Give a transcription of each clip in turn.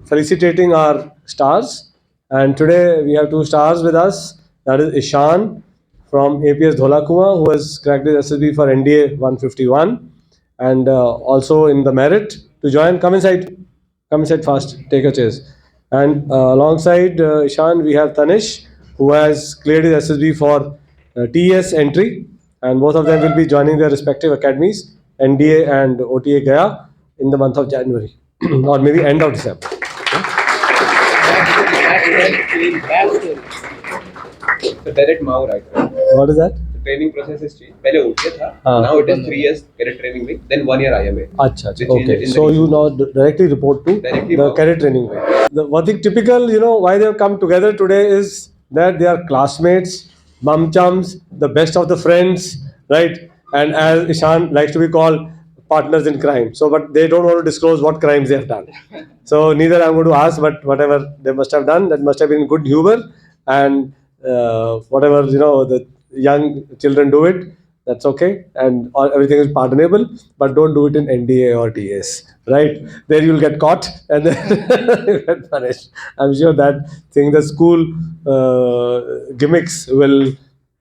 felicitating our stars. And today we have two stars with us. That is Ishan from APS Dholakua, who has cracked his SSB for NDA 151, and also in the merit to join. Come inside fast. Take a chairs. And alongside Ishan, we have Tanish, who has cleared his SSB for TES entry, and both of them will be joining their respective academies, NDA and OTA Gaya, in the month of January or maybe end of December. So direct Mao right now. What is that? The training process is changed. पहले OTA था. Now it is 3 years cadet training week, then 1 year IMA. Acha, okay. So you now directly report to Directly the Mao. cadet training way. The one thing typical, why they have come together today is that they are classmates, bum chums, the best of the friends, right? And as Ishan likes to be called, partners in crime. So, but they don't want to disclose what crimes they have done. So neither I'm going to ask, but whatever they must have done, that must have been good humor, and whatever the young children do it, that's okay, and everything is pardonable. But don't do it in NDA or TS, right? There you'll get caught and then you get punished. I'm sure that thing, the school gimmicks will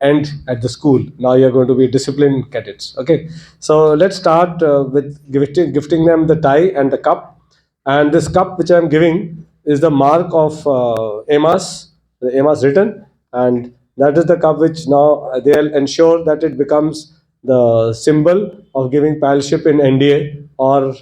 end at the school. Now you're going to be disciplined cadets. Okay, so let's start with gifting them the tie and the cup. And this cup which I'm giving is the mark of AMAS, the AMAS written, and that is the cup which now they'll ensure that it becomes the symbol of giving palship in NDA or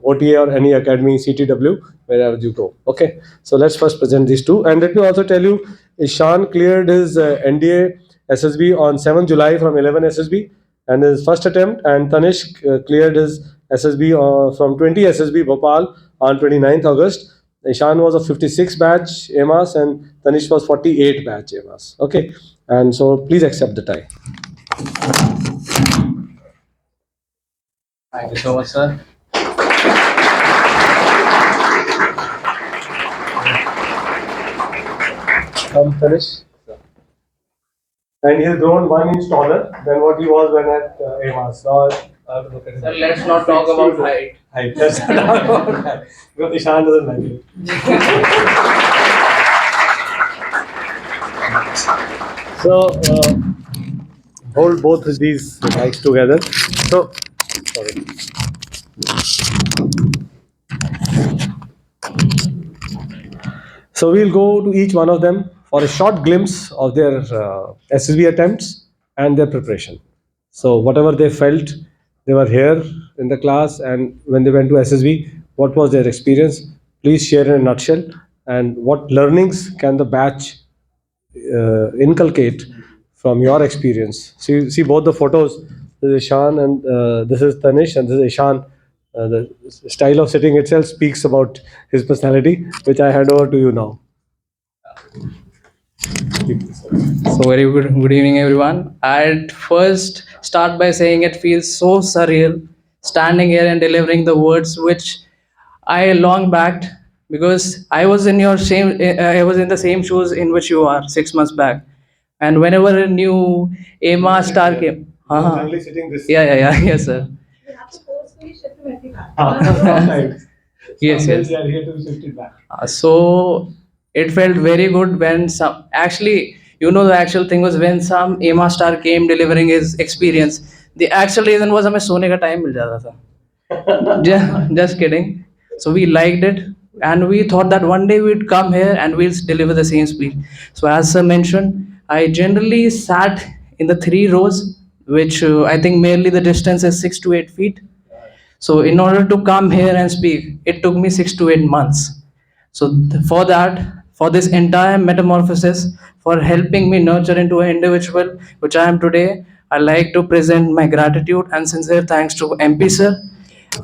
OTA or any academy, CTW, wherever you go. Okay, so let's first present these two. And let me also tell you, Ishan cleared his NDA SSB on 7 July from 11 SSB, and his first attempt, and Tanish cleared his SSB from 20 SSB Bhopal on 29th August. Ishan was a 56 batch AMAS and Tanish was 48 batch AMAS. Okay, and so please accept the tie. Thank you so much, sir. Tanish. And he has grown 1 inch taller than what he was when at AMAS. Now I have to look at him. Sir, let's not talk about height. Let's not talk about height. Because Ishan doesn't like it. So hold both of these mics together. So sorry. So we'll go to each one of them for a short glimpse of their SSB attempts and their preparation. So whatever they felt, they were here in the class, and when they went to SSB, what was their experience? Please share in a nutshell, and what learnings can the batch inculcate from your experience. See both the photos. This is Ishan and this is Tanish, and this is Ishan. The style of sitting itself speaks about his personality, which I hand over to you now. So very good evening, everyone. I'd first start by saying it feels so surreal standing here and delivering the words which I long backed, because I was in the same shoes in which you are 6 months back, and whenever a new AMA star came, Generally sitting this. yes, sir. You have to forcefully shift to vertical. Sometimes. Yes, Sometimes yes. they are here to shift it back. So it felt very good when the actual thing was when some AMA star came delivering his experience. The actual reason was हमें सोने का time मिल जाता था. Just kidding. So we liked it, and we thought that one day we'd come here and we'll deliver the same speech. So as sir mentioned, I generally sat in the 3 rows, which I think merely the distance is 6 to 8 feet. So in order to come here and speak, it took me 6 to 8 months. So for this entire metamorphosis, for helping me nurture into an individual which I am today, I like to present my gratitude and sincere thanks to MP sir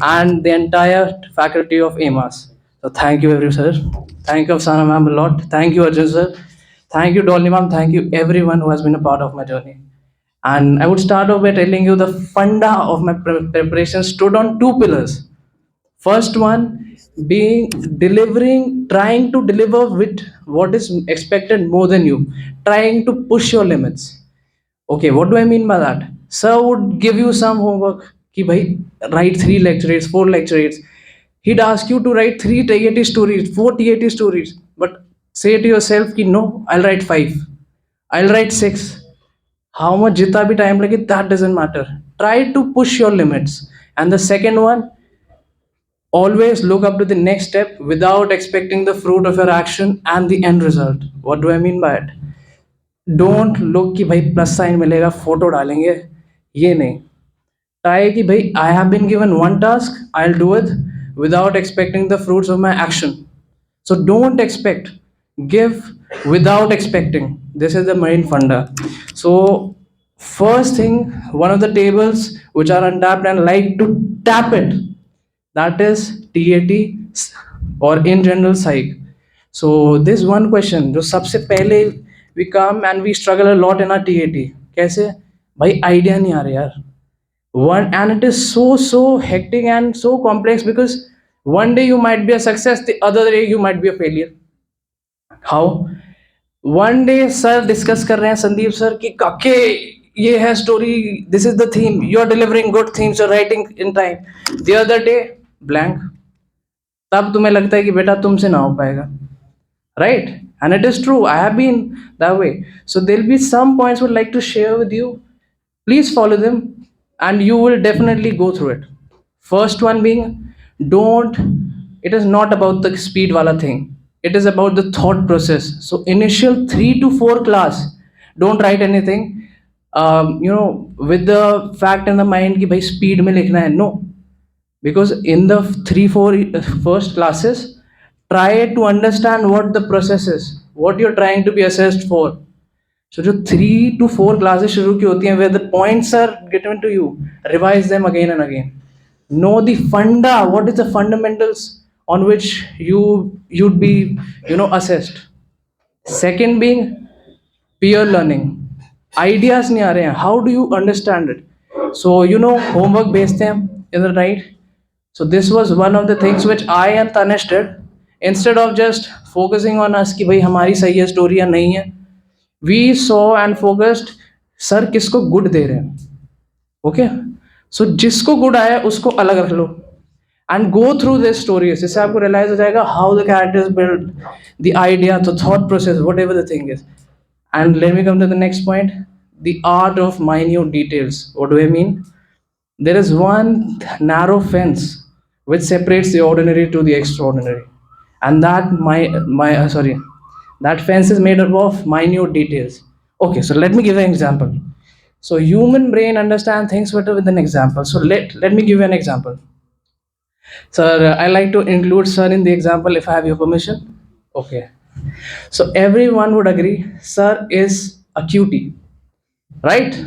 and the entire faculty of AMAS. So thank you every sir. Thank you Afsana ma'am a lot. Thank you Arjun sir. Thank you Dolly ma'am. Thank you everyone who has been a part of my journey. And I would start off by telling you the funda of my preparation stood on 2 pillars. First one being trying to deliver with what is expected more than you, trying to push your limits. Okay, what do I mean by that? Sir would give you some homework, ki bhai, write 3 lecture aids, 4 lecture aids. He'd ask you to write 3 TAT stories, 4 TAT stories, but say to yourself, ki, no, I'll write 5, I'll write 6. How much jitna bhi time lage, that doesn't matter. Try to push your limits. And the second one, always look up to the next step without expecting the fruit of your action and the end result. What do I mean by it? Don't look कि भाई plus sign मिलेगा photo डालेंगे, ये नहीं. Try कि भाई I have been given one task, I'll do it without expecting the fruits of my action. So don't expect, give without expecting. This is the main funda. So first thing, one of the tables which are untapped and like to tap it, that is TAT or in general psych. So this one question जो सबसे पहले we come and we struggle a lot in our TAT. कैसे भाई idea नहीं आ रहा यार. One, and it is so hectic and so complex because one day you might be a success, the other day you might be a failure. How? One day sir discuss कर रहे हैं Sandeep sir कि काके ये है story, this is the theme, you are delivering good themes, you are writing in time. The other day blank. तब तुम्हें लगता है कि बेटा तुमसे ना हो पाएगा, right? And it is true, I have been that way. So there'll be some points would like to share with you. Please follow them and you will definitely go through it. First one being, don't, it is not about the speed wala thing, it is about the thought process. So initial 3 to 4 class, don't write anything with the fact in the mind ki bhai speed mein likhna hai. No, because in the 3 4 first classes, try to understand what the process is, what you're trying to be assessed for. So जो 3 to 4 classes शुरू की होती हैं, where the points are given to you, revise them again and again. Know the funda, what is the fundamentals on which you'd be assessed. Second being peer learning. Ideas नहीं आ रहे हैं, how do you understand it? So homework भेजते हैं in the night. So this was one of the things which I and Tanish did. Instead of just focusing on us कि भाई हमारी सही है स्टोरी या नहीं है, we saw and focused sir किसको गुड दे रहे हैं. ओके, सो जिसको गुड आया उसको अलग रख लो and go through this stories. इससे आपको रियलाइज हो जाएगा how the characters build, the idea, the thought process, whatever the thing is. And let me come to the next point, the art of minute details. What do I mean? There is one narrow fence which separates the ordinary to the extraordinary, and that fence is made up of minute details. Okay, so let me give an example. So human brain understand things better with an example. So let me give you an example. Sir, I like to include sir in the example if I have your permission. Okay. So everyone would agree sir is a cutie, right?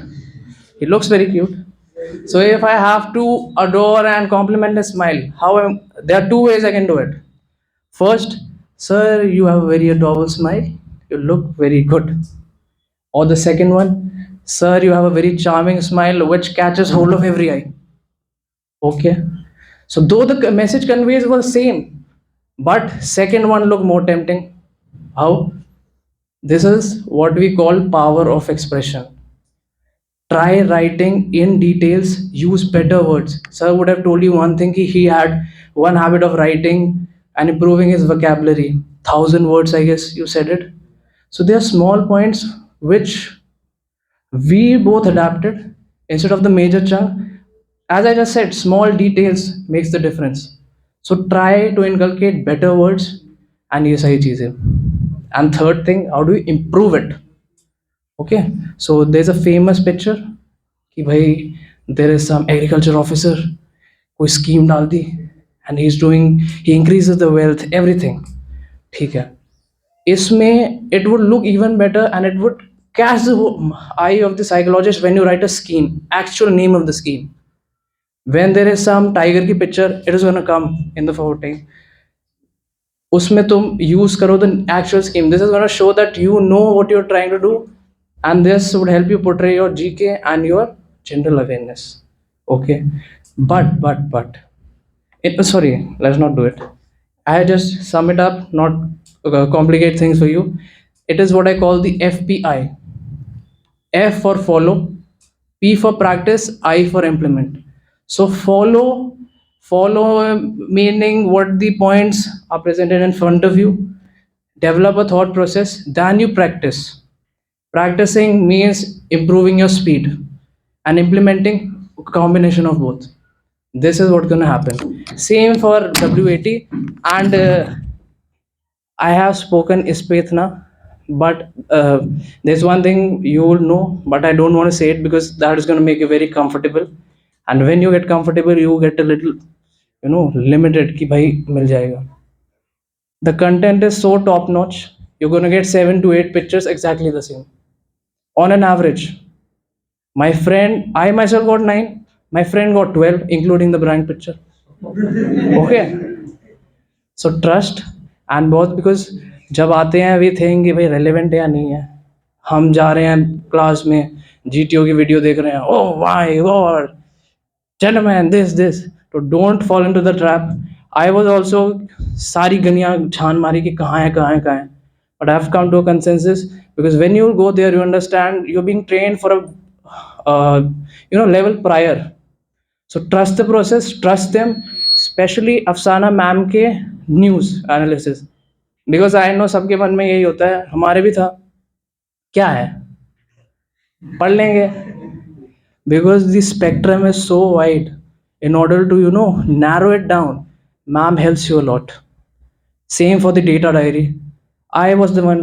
He looks very cute. So if I have to adore and compliment his smile, there are two ways I can do it. First, sir, you have a very adorable smile. You look very good. Or the second one, sir, you have a very charming smile which catches hold of every eye. Okay. So though the message conveys was same, but second one look more tempting. How? This is what we call power of expression. Try writing in details, use better words. Sir would have told you one thing, he had one habit of writing and improving his vocabulary. 1,000 words, I guess you said it. So there are small points which we both adapted instead of the major chunk. As I just said, small details makes the difference. So try to inculcate better words and ये सही चीज़ है. And third thing, how do you improve it? Okay, so there's a famous picture कि भाई there is some agriculture officer कोई scheme डाल दी and he increases the wealth, everything. ठीक है, इसमें it would look even better and it would catch the eye of the psychologist when you write a scheme, actual name of the scheme. When there is some tiger की picture, it is gonna come in the forwarding. उसमें तुम use करो the actual scheme. This is gonna show that you know what you're trying to do, and this would help you portray your GK and your general awareness. Okay, but sorry, let's not do it. I just sum it up, not complicate things for you. It is what I call the FPI. F for follow, P for practice, I for implement. So follow Follow, meaning what the points are presented in front of you. Develop a thought process, then you practice. Practicing means improving your speed, and implementing a combination of both. This is what's going to happen. Same for WAT. And I have spoken Ispethna, but there's one thing you will know, but I don't want to say it because that is going to make you very comfortable. And when you get comfortable, you get a little, limited. Ki bhai mil jayega. The content is so top notch. You're going to get 7 to 8 pictures exactly the same on an average. My friend, I myself got 9. My friend got 12, including the brand picture. Okay. So trust and बहुत because जब आते हैं we think कि भाई relevant है या नहीं है. हम जा रहे हैं क्लास में, GTO की वीडियो देख रहे हैं, oh my god gentleman this तो don't fall into the trap. I was also सारी गनियां छान मारी कि कहाँ है. But I have come to a consensus because when you go there you understand you're being trained for a level prior. So trust the process, trust them, especially अफसाना ma'am के news analysis. Because I know सबके मन में यही होता है, हमारे भी था, क्या है पढ़ लेंगे. Because the spectrum is so wide. In order to narrow it down, ma'am helps you a lot. Same for the data diary. I was the one,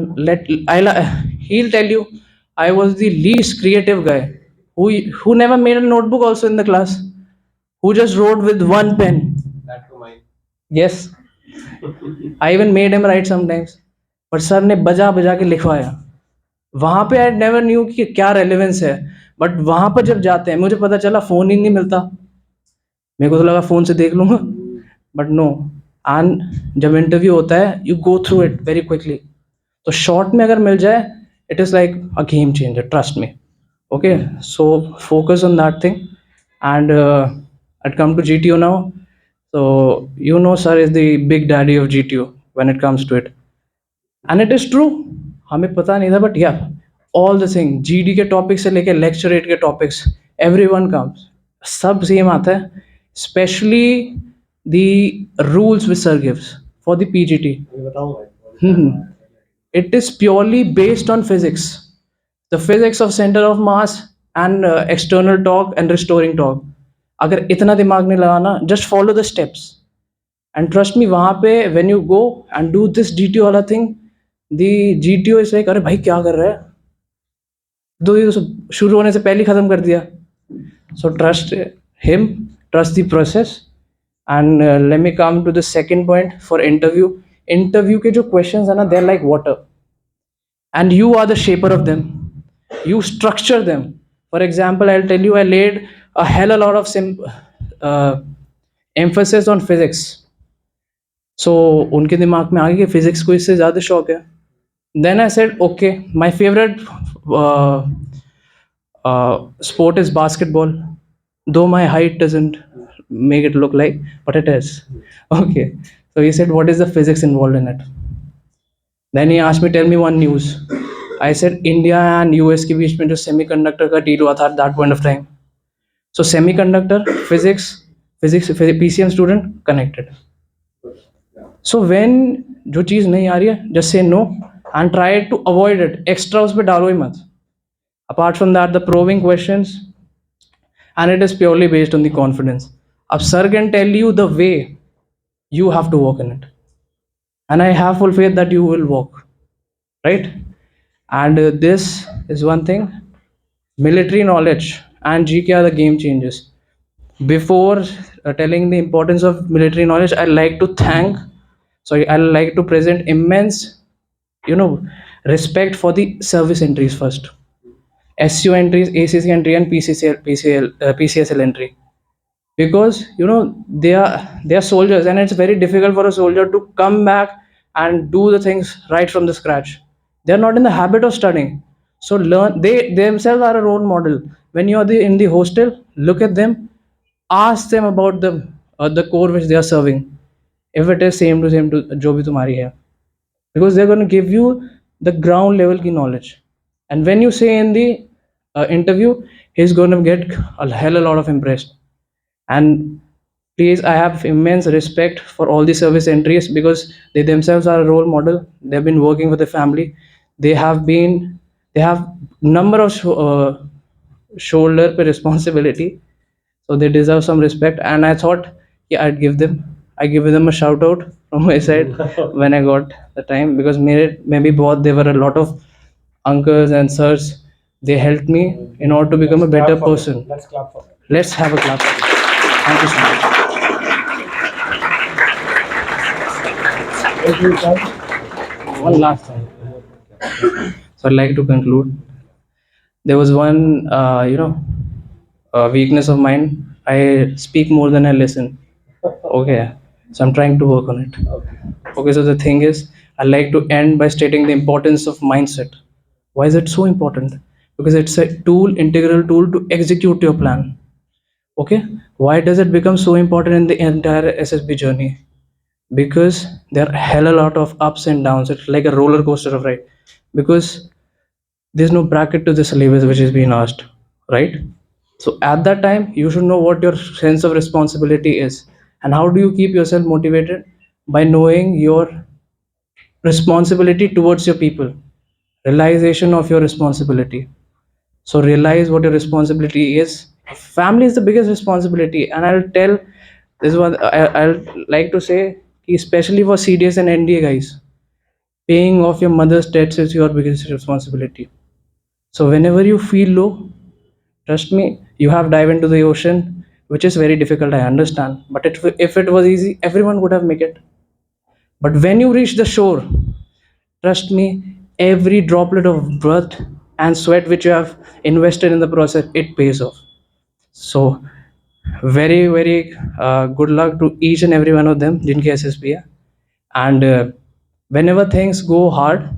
he'll tell you, I was the least creative guy who never made a notebook also in the class, who just wrote with one pen. That to mine. Yes, I even made him write sometimes. पर sir ने बजा बजा के लिखवाया. वहाँ पे I never knew कि क्या रेलेवेंस है. बट वहाँ पर जब जाते हैं मुझे पता चला फ़ोन ही नहीं मिलता. मेरे को तो लगा फ़ोन से देख लूँगा, बट नो. एंड जब इंटरव्यू होता है you go through it very quickly. तो शॉर्ट में अगर मिल जाए it is like a game changer, trust me. Okay, so focus on that thing. And I'd come to GTO now. So sir is the big daddy of GTO when it comes to it. And it is true, हमें पता नहीं था, but yeah, all the thing GD के topic से लेके lecture 8 के topics, everyone comes, सब same आता है. Especially the rules which sir gives for the PGT. It is purely based on physics, the physics of center of mass and external torque and restoring torque. अगर इतना दिमाग नहीं लगाना, just follow the steps. And trust me, वहाँ पे when you go and do this GTO वाला thing, the GTO is like, अरे भाई क्या कर रहा है, दो ये तो शुरू होने से पहले ही खत्म कर दिया. So trust him, trust the process. And let me come to the second point for interview. Interview के जो questions है ना, they're like water. And you are the shaper of them. You structure them. For example, I'll tell you, I laid a hell a lot of uh, emphasis on physics. So उनके दिमाग में आ गया कि physics को इससे ज़्यादा शौक है. Then I said, okay, my favorite sport is basketball, though my height doesn't make it look like, but it is. Okay, so he said, what is the physics involved in it? Then he asked me, tell me one news. I said, India and US के बीच में जो semiconductor का deal हुआ था at that point of time. So semiconductor, physics, PCM student connected. So when जो चीज़ नहीं आ रही है, just say no and try to avoid it. Extra उस पे डालो ही मत. Apart from that, the probing questions, and it is purely based on the confidence. अब sir can tell you the way, you have to walk in it. And I have full faith that you will walk, right? And this is one thing. Military knowledge and GK are the game changers. Before telling the importance of military knowledge, I like to present immense respect for the service entries first. SU entries, ACC entry, and PCSL entry, because they are soldiers, and it's very difficult for a soldier to come back and do the things right from the scratch. They are not in the habit of studying, so learn. They themselves are a role model. When you are in the hostel, look at them, ask them about the core which they are serving, if it is same to जो भी तुम्हारी है, because they're going to give you the ground level की knowledge. And when you say in the interview, he's going to get a hell a lot of impressed. And please, I have immense respect for all the service entries because they themselves are a role model. They've been working with the family. They have been, they have number of shoulder pe responsibility, so they deserve some respect. And I thought, yeah, I give them a shout out from my side when I got the time, because maybe both there were a lot of uncles and sirs. They helped me in order to become a better person. Let's clap for them. Let's have a clap. Thank you so much. Thank you, Ishan. One last time. So I'd like to conclude. There was one, weakness of mine. I speak more than I listen. Okay, so I'm trying to work on it. Okay, so the thing is, I like to end by stating the importance of mindset. Why is it so important? Because it's a tool, integral tool to execute your plan. Okay, why does it become so important in the entire SSB journey? Because there are hell a lot of ups and downs. It's like a roller coaster of ride. Because there's no bracket to the syllabus which is being asked, right? So at that time you should know what your sense of responsibility is. And how do you keep yourself motivated? By knowing your responsibility towards your people, realization of your responsibility. So realize what your responsibility is. Family is the biggest responsibility, and I'll tell this one. I'll like to say, especially for CDS and NDA guys, paying off your mother's debts is your biggest responsibility. So whenever you feel low, trust me, you have dive into the ocean, which is very difficult. I understand, but if it was easy, everyone would have made it. But when you reach the shore, trust me, every droplet of breath and sweat which you have invested in the process, it pays off. So very very good luck to each and every one of them जिनके SSB है. And whenever things go hard,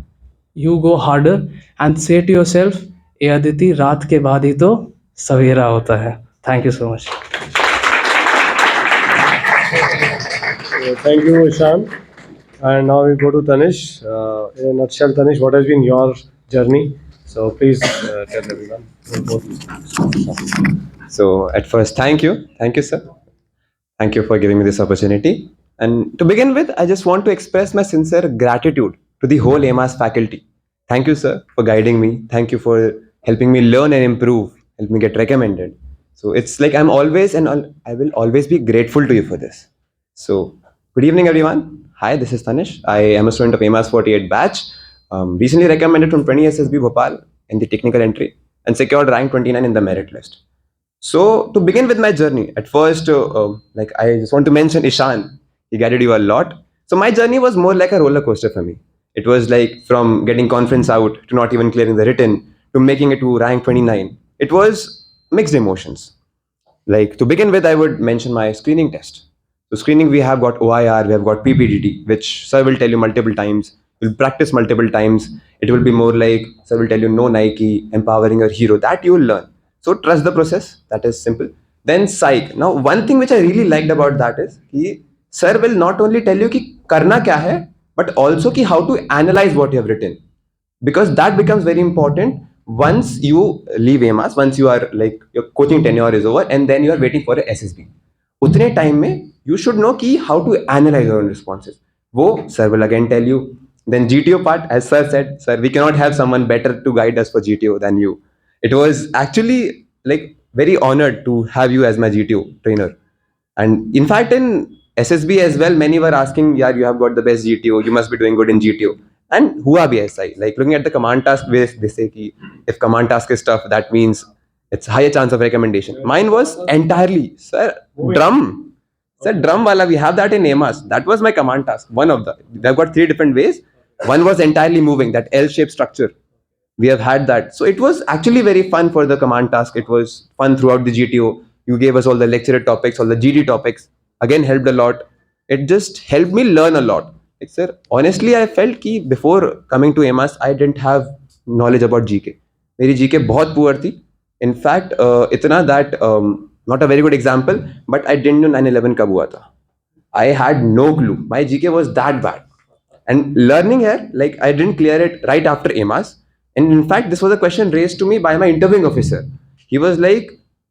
you go harder and say to yourself, ए अदिति, रात के बाद ही तो सवेरा होता है. Thank you so much. Thank you, Ishan. And now we go to Tanish. In a nutshell, Tanish, what has been your journey? So please tell everyone. So at first, thank you, sir. Thank you for giving me this opportunity. And to begin with, I just want to express my sincere gratitude to the whole AMAS faculty. Thank you, sir, for guiding me. Thank you for helping me learn and improve, help me get recommended. So it's like I'm always and I will always be grateful to you for this. So good evening, everyone. Hi, this is Tanish. I am a student of AMAS 48 batch. Recently recommended from 20 SSB Bhopal in the technical entry and secured rank 29 in the merit list. So to begin with my journey, at first, like I just want to mention Ishan. He guided you a lot. So my journey was more like a roller coaster for me. It was like from getting conference out to not even clearing the written to making it to rank 29. It was mixed emotions. Like to begin with, I would mention my screening test. So screening, we have got OIR, we have got PPDT, which sir will tell you multiple times. We'll practice multiple times. It will be more like sir will tell you no Nike, empowering your hero. That you will learn. So trust the process. That is simple. Then psych. Now one thing which I really liked about that is he sir will not only tell you कि करना क्या है, but also कि how to analyze what you have written, because that becomes very important once you leave AMAS, once you are like your coaching tenure is over and then you are waiting for a SSB. उतने time में you should know कि how to analyze your own responses. वो sir will again tell you. Then GTO part, as sir said, sir, we cannot have someone better to guide us for GTO than you. It was actually like very honored to have you as my GTO trainer. And in fact, in SSB as well, many were asking, yeah, you have got the best GTO, you must be doing good in GTO. And hua bhi aisa hi. Like looking at the command task base, they say ki if command task is tough, that means it's higher chance of recommendation. Mine was entirely, sir, drum. Sir, drum wala, we have that in AMAS. That was my command task. One of the, they've got 3 different ways. One was entirely moving, that L-shaped structure. We have had that. So it was actually very fun for the command task. It was fun throughout the GTO. You gave us all the lecture topics, all the GD topics. Again, helped a lot. It just helped me learn a lot. Like, sir, honestly, I felt कि before coming to AMAS, I didn't have knowledge about GK. मेरी GK बहुत poor थी. In fact, इतना that not a very good example, but I didn't know 9/11 कब हुआ था. I had no clue. My GK was that bad. And learning here, like I didn't clear it right after AMAS. And in fact, this was a question raised to me by my interviewing officer. He was like,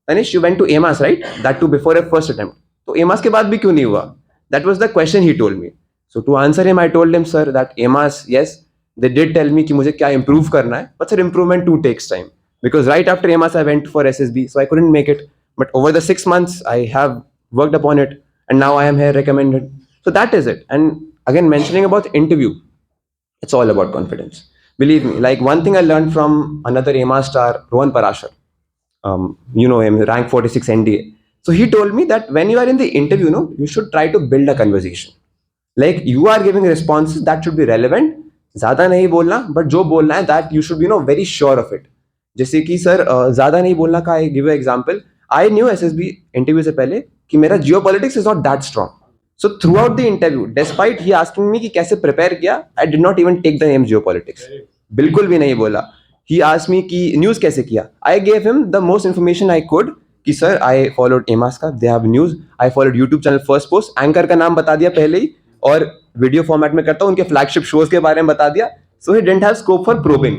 Tanish, you went to AMAS, right? That too before a first attempt. तो एमास के बाद भी क्यों नहीं हुआ? That was the question he told me. So to answer him, I told him, sir, that AMAS, yes, they did tell me कि मुझे क्या improve करना है, but sir, improvement too takes time. Because right after AMAS, I went for SSB, so I couldn't make it. But over the 6 months, I have worked upon it, and now I am here recommended. So that is it. And again, mentioning about the interview, it's all about confidence. Believe me, like one thing I learned from another AMAS star, Rohan Parashar, you know him, rank 46 NDA. So he told me that when you are in the interview, no, you should try to build a conversation. Like you are giving responses that should be relevant. ज़्यादा नहीं बोलना, but जो बोलना है that you should be very sure of it. जैसे कि sir ज़्यादा नहीं बोलना का I give you example. I knew SSB interview से पहले कि मेरा geopolitics is not that strong. So throughout the interview, despite he asking me कि कैसे prepare किया, I did not even take the name geopolitics. बिल्कुल भी नहीं बोला. He asked me कि news कैसे किया. I gave him the most information I could कि sir I followed AMAS का, they have news. I followed YouTube channel first post. Anchor का नाम बता दिया पहले ही और वीडियो फॉर्मेट में करता हूँ, उनके फ्लैगशिप शोज के बारे में बता दिया. So he didn't have scope for probing.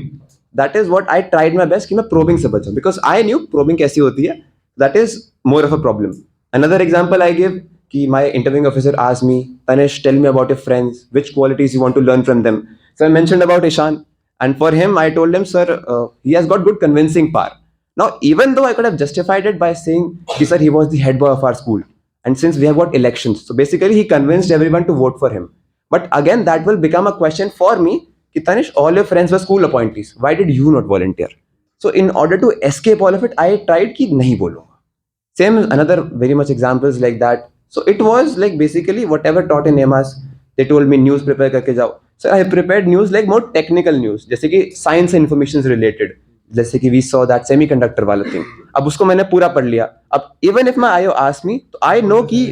That is what I tried my best कि मैं probing से बचूं because I knew probing कैसी होती है. That is more of a problem. Another example I give कि my interviewing officer asked me, Tanish, tell me about your friends, which qualities you want to learn from them. So I mentioned about Ishan, and for him I told him, sir, he has got good convincing power. Now even though I could have justified it by saying, sir, he was the head boy of our school, and since we have got elections, so basically he convinced everyone to vote for him. But again, that will become a question for me. Ki, Tanish, all your friends were school appointees. Why did you not volunteer? So in order to escape all of it, I tried ki nahi bolo. Same another very much examples like that. So it was like basically whatever taught in AMAS, they told me news prepare करके जाओ. So I prepared news like more technical news, जैसे कि science and information related. जैसे कि we saw that semiconductor वाला thing. अब उसको मैंने पूरा पढ़ लिया. अब even if my IO asked me, तो I know कि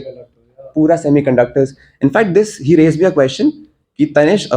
पूरा semiconductors. In fact, this he raised me a question कि Tanish,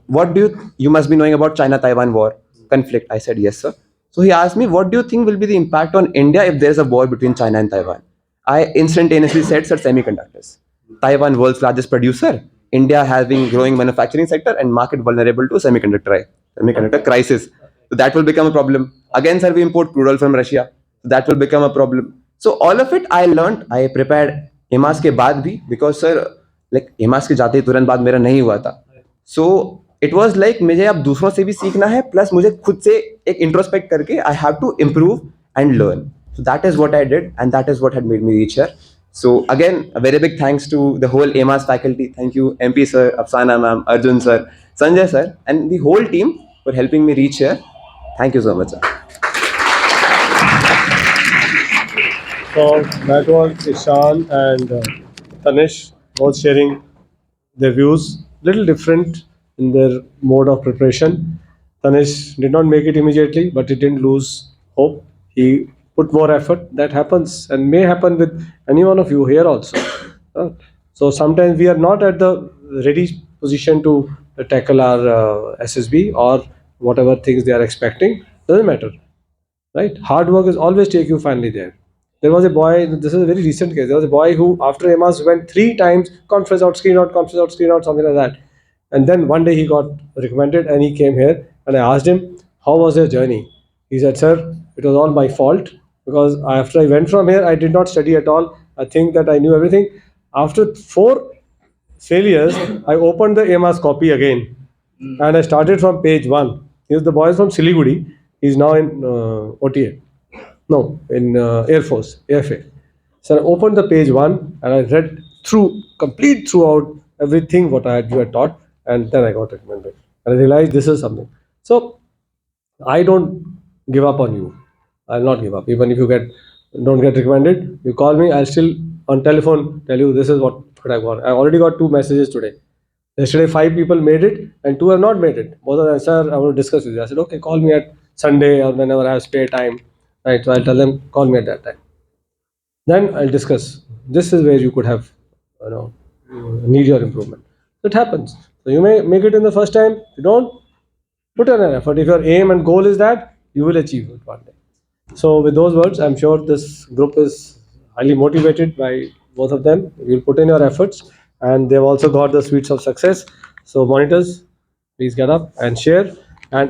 what do you must be knowing about China-Taiwan war conflict? I said yes, sir. So he asked me, what do you think will be the impact on India if there is a war between China and Taiwan? I instantaneously said, sir, semiconductors. Taiwan, world's largest producer. India having growing manufacturing sector and market vulnerable to semiconductor crisis. So that will become a problem. Again, sir, we import crude oil from Russia. So that will become a problem. So all of it I learned. I prepared AMAS के बाद भी because sir, like AMAS के जाते ही तुरंत बाद मेरा नहीं हुआ था. So it was like मुझे अब दूसरों से भी सीखना है प्लस मुझे खुद से एक इंट्रोस्पेक्ट करके I have to improve and learn. So that is what I did and that is what had made me reach here. So again, a very big thanks to the whole AMAS faculty. Thank you MP sir, Afsana ma'am, Arjun sir, Sanjay sir and the whole team for helping me reach here. Thank you so much, sir. So that was Ishan and Tanish both sharing their views, little different in their mode of preparation. Tanish did not make it immediately, but he didn't lose hope. He put more effort. That happens and may happen with any one of you here also. Uh, So sometimes we are not at the ready position to tackle our SSB or whatever things they are expecting. Doesn't matter, right? Hard work is always take you finally there. There was a boy, this is a very recent case, there was a boy who after AMAS went 3 times, conference out, screen out, conference out, screen out, something like that. And then one day he got recommended and he came here and I asked him, how was your journey? He said, sir, it was all my fault because after I went from here, I did not study at all. I think that I knew everything. After 4 failures, I opened the AMAS copy again and I started from page 1. The boy is from Siliguri. He's now in OTA. No, in Air Force, AFA. So I opened the page 1 and I read complete throughout everything what you had taught, and then I got recommended. And I realized this is something. So I don't give up on you. I'll not give up. Even if you don't get recommended, you call me. I'll still on telephone tell you this is what I got. I already got 2 messages today. Yesterday, 5 people made it and 2 have not made it. Both of them, sir, I want to discuss with you. I said, okay, call me at Sunday or whenever I have spare time. Right, so I'll tell them, call me at that time. Then I'll discuss. This is where you could have, need your improvement. It happens. So you may make it in the first time. You don't put in an effort. If your aim and goal is that, you will achieve it one day. So with those words, I'm sure this group is highly motivated by both of them. You'll put in your efforts, and they've also got the sweets of success. So monitors, please get up and share. And